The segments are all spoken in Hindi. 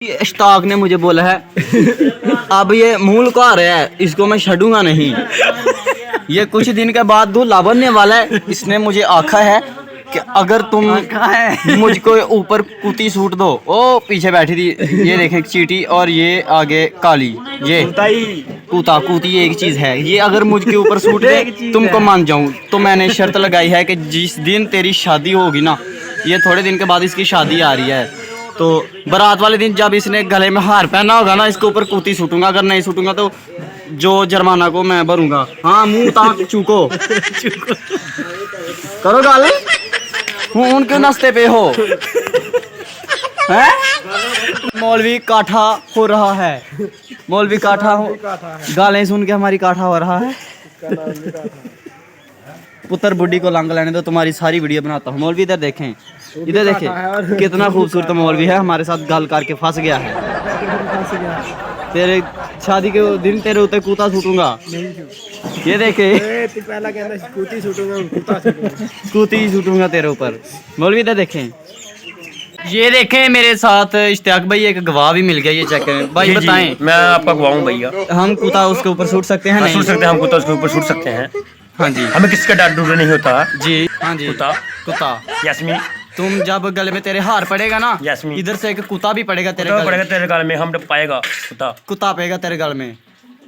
इश्ताक ने मुझे बोला है अब ये मूल का रहा है, इसको मैं छूंगा नहीं। ये कुछ दिन के बाद दूल्हा बनने वाला है। इसने मुझे आखा है कि अगर तुम मुझको ऊपर कुती सूट दो। ओ पीछे बैठी थी, ये देखें चीटी और ये आगे काली, ये कुता कुती एक चीज है। ये अगर मुझके ऊपर सूट दे तुमको मान जाऊं। तो मैंने शर्त लगाई है कि जिस दिन तेरी शादी होगी ना, ये थोड़े दिन के बाद इसकी शादी आ रही है, तो बारात वाले दिन जब इसने गले में हार पहना होगा ना, इसके ऊपर कुती सूटूंगा। अगर नहीं सूटूंगा तो जो जुर्माना को मैं भरूंगा। हाँ मुंह ताक चूको करो गाल उनके नाश्ते पे हो हैं? मौलवी काठा हो रहा है, मौलवी काठा हो, गालें सुन के हमारी काठा हो रहा है। पुत्र बुड्ढी को लंग लेने दो, तुम्हारी सारी वीडियो बनाता हूँ। मौलवी इधर देखें, इधर देखें कितना खूबसूरत मौलवी है, हमारे साथ गल करके फंस गया है। तेरे शादी के दिन तेरे ऊपर कूता सूटूंगा। ये देखे कूती सूटूंगा तेरे ऊपर। मौलवी इधर देखें, ये देखें मेरे साथ इश्तियाक भाई एक गवाह भी मिल गया। ये चेक करें भाई, बताएं। मैं आपका गवाह हूं भैया। हम कूता उसके ऊपर सूट सकते हैं? नहीं सूट सकते हैं, हम कूता उसके ऊपर सूट सकते हैं। हाँ जी, हमें किसका डर डर नहीं होता जी। हाँ जी, कुत्ता कुत्ता। यास्मीन, तुम जब गले में तेरे हार पड़ेगा ना, यास्मीन, इधर से एक कुत्ता भी पड़ेगा तेरे गले पड़ेगा तेरे गाल में, हम पाएगा कुत्ता, कुत्ता पेगा तेरे गल में।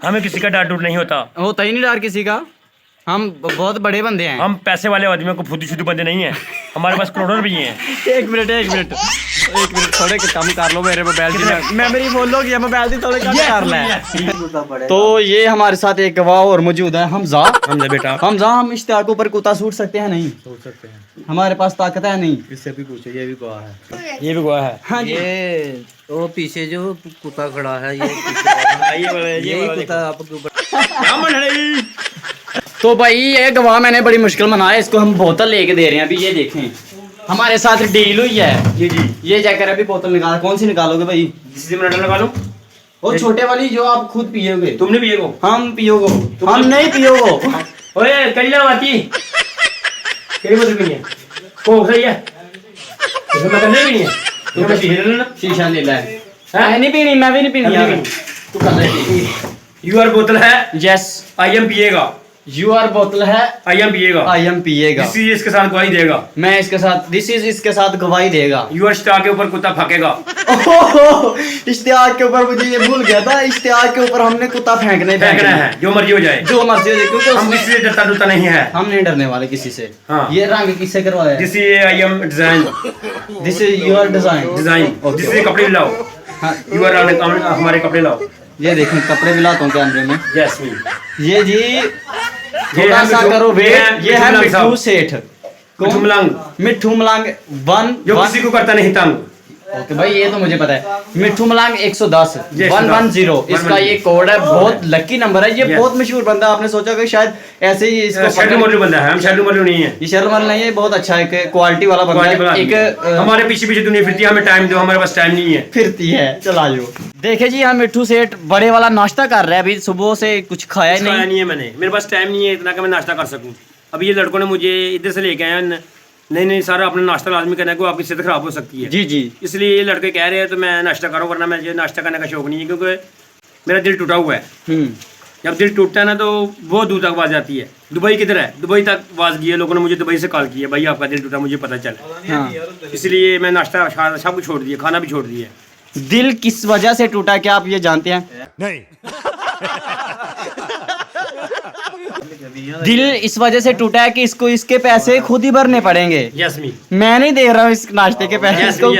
हमें किसी का डर डर नहीं होता ही नहीं डर किसी का। हम बहुत बड़े बंदे हैं। हम पैसे वाले आदमियों को फुदी शुद्ध बंदे नहीं है, हमारे पास करोड़ों रुपये हैं। एक मिनट थोड़े कम कर लो मेरे मोबाइल की मेमोरी फुल हो गया, मोबाइल की थोड़े कम कर ले। तो ये हमारे साथ एक गवाह और मौजूद है, हमजा बेटा। हमजा, हम इश्तियाक ऊपर कुत्ता सूट सकते हैं? नहीं सूट सकते हैं, हमारे पास ताकत है नहीं। इससे भी पूछो, ये भी गवाह है, ये भी गवाह है। हाँ जी, ये तो पीछे जो कुत्ता खड़ा है, ये कुत्ता आपके ऊपर। तो भाई ये गवाह मैंने बड़ी मुश्किल मनाया, इसको हम बोतल लेके दे रहे हैं। अभी ये देखें हमारे साथ डील हुई है। जी जी, ये चेक कर, अभी बोतल निकाल। कौन सी निकालोगे भाई? जिससे मैं निकालूं, वो छोटे वाली जो आप खुद पियोगे। तुमने पिएगो? हम पियोगो, हम नहीं पियोगो। ओए कल्ला आती केड़ी बोतल पीनी है? को सही है, इसमें मतलब नहीं पीनी है। तुम मैं शीशा ले लेना, शीशा ले ले। नहीं पीनी, मैं भी नहीं पीनी यार। तू कर ले। यूआर बोतल है, यस। आई एम पिएगा। यूआर बोतल है, आई एम पिएगा। आई एम पिएगा। दिस इज इसके साथ गवाही देगा। मैं इसके साथ, दिस इज इसके साथ गवाही देगा। यूआर स्टार के ऊपर कुत्ता फेंकेगा। ओहो, इश्तियाक के ऊपर मुझे ये भूल गया था। इश्तियाक के ऊपर हमने कुत्ता फेंकना है, जो मर्जी हो जाए, जो मर्जी हो जाए, क्योंकि हम किसी से डरता डरता नहीं है। हम नहीं डरने वाले किसी से। हाँ। ये रंग किससे करवाया? This is I am design, this is your design. Design. This is कपड़े लाओ। हाँ, यूआर हमारे कपड़े लाओ। ये देखें कपड़े भी लाता हूँ कैमरे में। यस मी, ये जी थोड़ा सा करो वेट। ये है मिट्ठू सेठ, मिट्ठू मलंग, मिट्ठू मलंग वन, जो किसी को करता नहीं तंग। ओके भाई, ये तो मुझे पता है। मिट्ठू मलंग 110 Yes, 110 इसका ये कोड है। बहुत लकी नंबर है। ये Yes. बहुत मशहूर बंदा है। आपने सोचा कि शायद ऐसे ही इसको शेडू मोडू बंदा है, हम शेडू मोडू नहीं है। ये शर्मल नहीं है, बहुत अच्छा है, क्वालिटी वाला बंदा है। एक हमारे पीछे पीछे दुनिया फिरती है, हमें टाइम दो, हमारे पास टाइम नहीं है। फिरती है। चला जो देखे जी, हम मिट्ठू सेठ बड़े वाला नाश्ता कर रहे हैं। अभी सुबह से कुछ खाया खाया नहीं नहीं है मैंने, मेरे पास टाइम नहीं है इतना कि मैं नाश्ता कर सकूं। अभी ये लड़कों ने मुझे इधर से लेके आए, नहीं सारा अपना नाश्ता लाजमी करना है, को आपकी सेहत खराब हो सकती है। जी जी, इसलिए ये लड़के कह रहे हैं तो मैं नाश्ता करूँ, वरना मुझे नाश्ता करने का शौक नहीं है, क्योंकि मेरा दिल टूटा हुआ है। जब दिल टूटता है ना तो बहुत दूर तक आवाज़ आती है। दुबई किधर है? दुबई तक आवाज़ की है, लोगों ने मुझे दुबई से कॉल की है, भाई आपका दिल टूटा, मुझे पता चला। हाँ। इसलिए मैं नाश्ता सब कुछ छोड़ दिया, खाना भी छोड़ दिया। दिल किस वजह से टूटा, क्या आप ये जानते हैं? नहीं। दिल इस वजह से टूटा है कि इसको इसके पैसे खुद ही भरने पड़ेंगे। यस्मी, मैं नहीं दे रहा हूँ इस नाश्ते के पैसे, इसको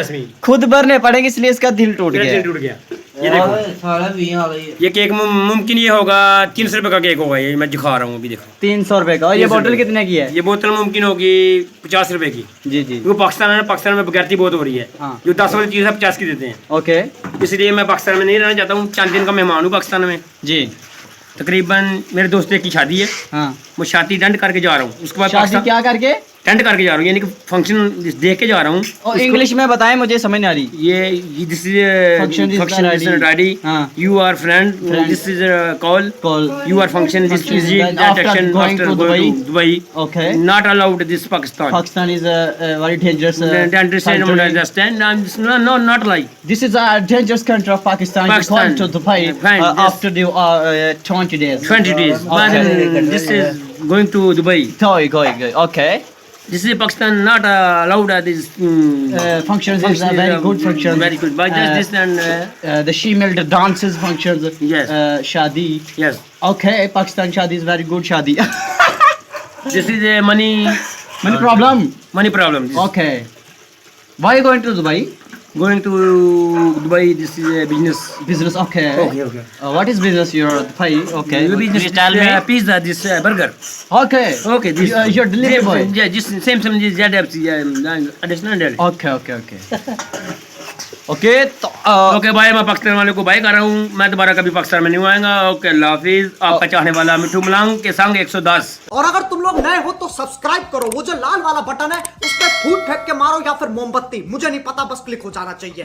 खुद भरने पड़ेंगे, इसलिए इसका दिल टूट मेरा गया। दिल टूट गया। ये देखो, ये केक मुमकिन ये होगा 300 रुपये का केक होगा। ये मैं दिखा रहा हूँ, अभी देखो 300 रुपए का। और ये बोतल कितने की है? ये बोतल मुमकिन होगी 50 रुपए की। जी जी, वो पाकिस्तान में बगैरती बहुत हो रही है। हाँ। जो 10 वाली चीज़ है 50 की देते हैं। ओके इसलिए मैं पाकिस्तान में नहीं रहना चाहता हूँ, 4 दिन का मेहमान हूँ पाकिस्तान में। जी। तकरीबन मेरे दोस्त की शादी है, हाँ, वो शादी डंड करके जा रहा हूँ। उसके बाद शादी क्या करके? टेंट करके जा रहा हूँ, यानी कि फंक्शन देख के जा रहा हूँ। और इंग्लिश में बताएं, मुझे समझ नहीं आ रही। ये this is Function is function ready. Ready, हाँ। You are friend, this is call, Call. You are function, this Function. Is Then after going to Dubai, Okay. Not allowed this Pakistan, Pakistan is a very dangerous understand, country. understand, no, not like This is a dangerous country of Pakistan. You Pakistan. come to Dubai Fine, yes. after the 20 days. 20 days, but Okay. this is going to Dubai. Going. Okay. This is Pakistan, not allowed this Functions is function a very good function. very good, but just this and The female dances functions. Yes. Shadi. yes, Okay, Pakistan Shadi is very good Shadi. this is a money problem. problem. This Okay. Why are you going to Dubai? going to Dubai, this is a business. Business. Okay. Okay. What is business? Your Dubai. Okay. You business, tell me. Pizza, this burger. Okay. Okay, this You're delivery boy. Yeah, just same this ZFC. Understand that? Okay. Okay. तो ओके भाई, मैं पाकिस्तान वाले को बाय कर रहा हूँ, मैं दोबारा कभी पाकिस्तान में नहीं आऊंगा। ओके, अल्लाह हाफिज। आपका चाहने वाला मिठू मलांग के संग 110। और अगर तुम लोग नए हो तो सब्सक्राइब करो, वो जो लाल वाला बटन है उस पर फूट फेंक के मारो या फिर मोमबत्ती, मुझे नहीं पता, बस क्लिक हो जाना चाहिए।